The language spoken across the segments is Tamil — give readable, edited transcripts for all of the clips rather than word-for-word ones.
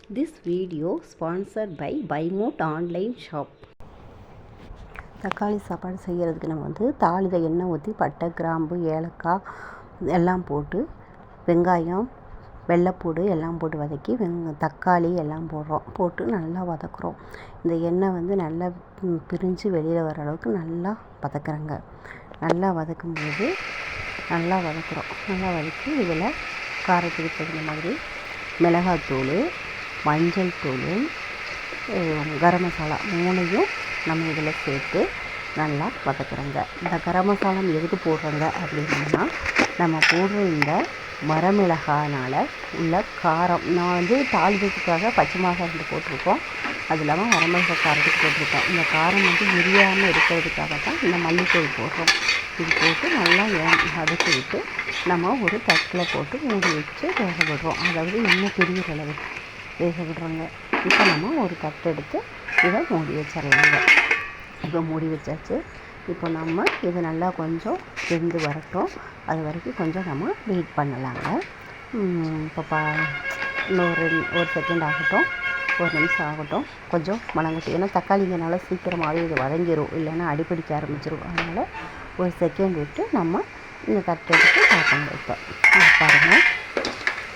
This video sponsored by Buymoot online shop. தக்காளி சாப்பாடு செய்கிறதுக்கு நம்ம தாளியில் எண்ணெய் ஊற்றி பட்டை கிராம்பு ஏலக்காய் எல்லாம் போட்டு வெங்காயம் வெள்ளைப்பூடு எல்லாம் போட்டு வதக்கி தக்காளி எல்லாம் போட்டு நல்லா வதக்குறோம். இந்த எண்ணெய் நல்லா பிரிஞ்சு வெளியில் வர அளவுக்கு நல்லா வதக்குறோங்க. நல்லா வதக்கும்போது நல்லா வதக்குறோம். நல்லா வதக்கி இதில் காரத்துக்கு தகுந்த மாதிரி மிளகாத்தூள், மஞ்சள் தூள், கரம் மசாலா 3ஐயும் நம்ம இதில் சேர்த்து நல்லா வதக்குறோங்க. இந்த கரம் மசாலா எதுக்கு போடுறோங்க அப்படின்னா, நம்ம போடுற இந்த வரமிளகானால் உள்ள காரம். நான் தாளிக்கிறதுக்காக பச்சை மிளகாய் 2 போட்டிருக்கோம். அது இல்லாமல் வரமிளகாய் காரத்துக்கு போட்டிருக்கோம். இந்த காரம் எரியாமல் இருக்கிறதுக்காக தான் இந்த மல்லித்தூள் போடுறோம். இது போட்டு நல்லா வதக்கி விட்டு நம்ம ஒரு தட்டில் போட்டு மூடி வச்சு வேக விடுறோம். அதாவது எண்ணெய் பிரிகிற அளவுக்கு வேக விடுறோங்க. இப்போ நம்ம ஒரு தட்டு எடுத்து இதை மூடி வச்சிடலாங்க. இப்போ மூடி வச்சாச்சு. இப்போ நம்ம இது நல்லா கொஞ்சம் வெந்து வரட்டும். அது வரைக்கும் கொஞ்சம் நம்ம வெயிட் பண்ணலாங்க. இப்போ ஒரு செகண்ட் ஆகட்டும், ஒரு நிமிஷம் ஆகட்டும். கொஞ்சம் மணங்கட்டும். ஏன்னா தக்காளிங்கனால சீக்கிரமாகவே இது வதங்கிடும், இல்லைன்னா அடிப்பிடிக்க ஆரம்பிச்சிடும். அதனால் ஒரு செகண்ட் விட்டு நம்ம இந்த தட்டு எடுத்து பார்ப்போங்க. இப்போ பாருங்கள்,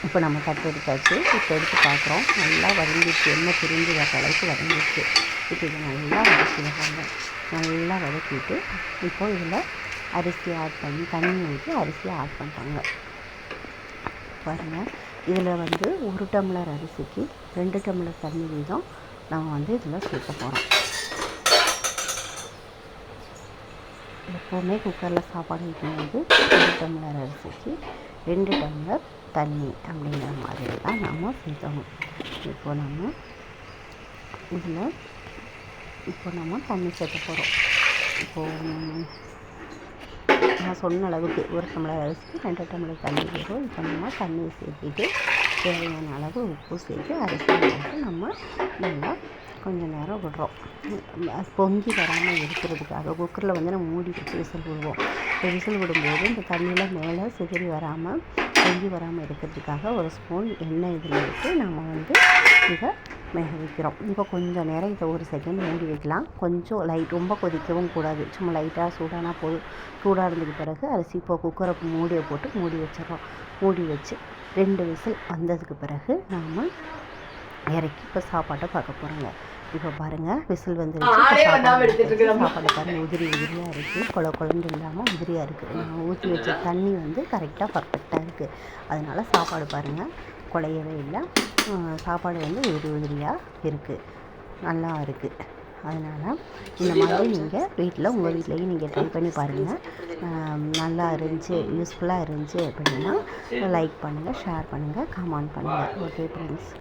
இப்போ நம்ம தட்டு எடுத்தாச்சு. இப்போ எடுத்து பார்க்குறோம். நல்லா வதங்கிடுச்சு, எண்ணெய் பிரிஞ்சு வர அளவுக்கு வதங்கிடுச்சு. இப்போ இதை நல்லா வதக்கி வைப்பாங்க. நல்லா வதக்கிட்டு இப்போது இதில் அரிசி ஆட் பண்ணி தண்ணி ஊற்றி அரிசியை ஆட் பண்ணிட்டாங்க. பாருங்கள், இதில் 1 டம்ளர் அரிசிக்கு 2 டம்ளர் தண்ணி வீதம் நம்ம இதில் சேர்க்க போகிறோம். எப்போவுமே குக்கரில் சாப்பாடு வைக்கும்போது 1 டம்ளர் அரிசிக்கு 2 டம்ளர் தண்ணி அப்படிங்கிற மாதிரி தான் நம்ம சேர்த்தணும். இப்போ நம்ம தண்ணி சேர்க்க போகிறோம். இப்போது நான் சொன்ன அளவுக்கு 1 டம்ளர் அரிசிக்கு 2 டம்ளர் தண்ணி வரும். இப்போ நம்ம தண்ணியை சேர்த்துட்டு தேவையான அளவு உப்பு சேர்த்து அரிசி நம்ம நல்லா கொஞ்சம் நேரம் விடுறோம். பொங்கி வராமல் இருக்கிறதுக்காக குக்கரில் நம்ம மூடி வச்சு விசில் விடுவோம். விசில் விடும்போது இந்த தண்ணியில் மேலே சிதறி வராமல் பொங்கி வராமல் இருக்கிறதுக்காக 1 ஸ்பூன் எண்ணெய் இதில் விட்டு நம்ம இதை வேக வைக்கிறோம். இப்போ கொஞ்சம் நேரம் இதை 1 செகண்ட் மூடி வைக்கலாம். கொஞ்சம் ரொம்ப கொதிக்கவும் கூடாது. சும்மா லைட்டாக சூடானா போதும். சூடாக இருந்ததுக்கு பிறகு அரிசி இப்போ குக்கரை மூடியை போட்டு மூடி வச்சிடறோம். மூடி வச்சு 2 விசில் வந்ததுக்கு பிறகு நாம் இறக்கி இப்போ சாப்பாட்டை பார்க்க போகிறோங்க. இப்போ பாருங்கள், விசில் வந்துருச்சு. சாப்பாடு பாருங்கள், உதிரியாக இருக்குது. குழம்பு இல்லாமல் உதிரியாக இருக்குது. நான் ஊற்றி வச்ச தண்ணி கரெக்டாக பர்ஃபெக்டாக இருக்குது. அதனால் சாப்பாடு பாருங்கள், குழையவே இல்லை. சாப்பாடு உதிரியாக இருக்குது, நல்லா இருக்குது. அதனால் இந்த மாதிரி நீங்கள் உங்கள் வீட்லேயும் நீங்கள் ட்ரை பண்ணி பாருங்கள். நல்லா இருந்துச்சு, யூஸ்ஃபுல்லாக இருந்துச்சு அப்படின்னா லைக் பண்ணுங்கள், ஷேர் பண்ணுங்கள், கமெண்ட் பண்ணுங்கள். Okay friends.